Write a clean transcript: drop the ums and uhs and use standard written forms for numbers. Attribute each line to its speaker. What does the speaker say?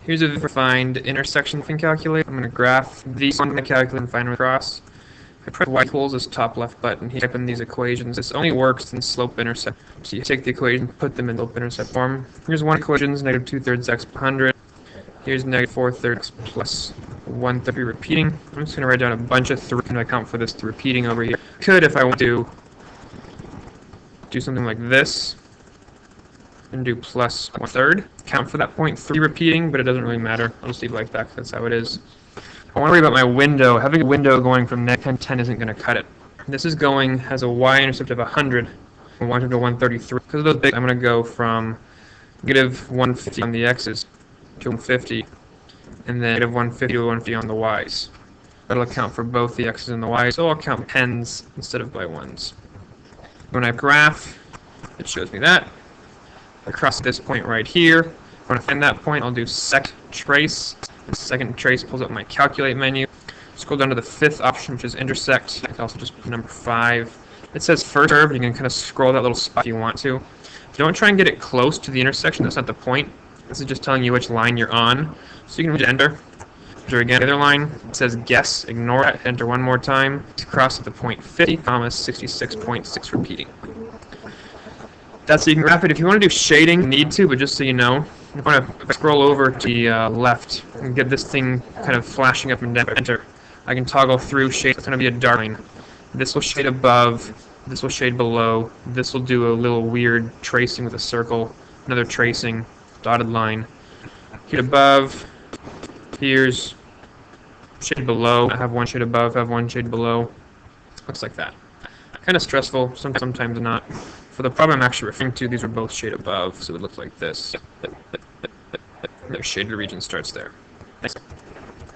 Speaker 1: Here's a defined intersection thing calculate. I'm going to graph these on the calculator and find across. I press y equals this top left button. Type in these equations. This only works in slope-intercept. So you take the equation, put them in slope-intercept form. Here's one equation, negative 2/3 x per 100. Here's negative 4/3 x plus 1/3 repeating. I'm just going to write down a bunch of 3 and account for this repeating over here. Could, if I want to, do something like this and do plus 1/3. Count for that 0.3 repeating, but it doesn't really matter. I'll just leave it like that because that's how it is. I want to worry about my window. Having a window going from negative 10 to 10 isn't going to cut it. This is going, has a y-intercept of 100 and y-intercept of 133. Because of those big, I'm going to go from negative 150 on the x's to 150, and then negative 150 to 150 on the y's. That'll account for both the x's and the y's, so I'll count tens instead of by ones. When I graph, it shows me that. Across this point right here, when I find that point, I'll do second trace. The second trace pulls up my calculate menu. Scroll down to the 5th option, which is intersect. I can also just put number 5. It says first curve. You can kind of scroll that little spot if you want to. Don't try and get it close to the intersection. That's not the point. This is just telling you which line you're on. So you can just enter. Enter again. The other line, it says guess. Ignore that. Enter one more time. Cross at the point 50, 66.6 repeating. That's so you can graph it. If you want to do shading, you need to, but just so you know, if I want to scroll over to the left and get this thing kind of flashing up and down, enter, I can toggle through shade. It's going to be a dark line. This will shade above, this will shade below, this will do a little weird tracing with a circle, another tracing, dotted line. Here above, here's shade below, I have one shade above, I have one shade below. Looks like that. Kind of stressful, sometimes not. For the problem I'm actually referring to, these are both shade above, so it looks like this. Their shaded region starts there. Thanks.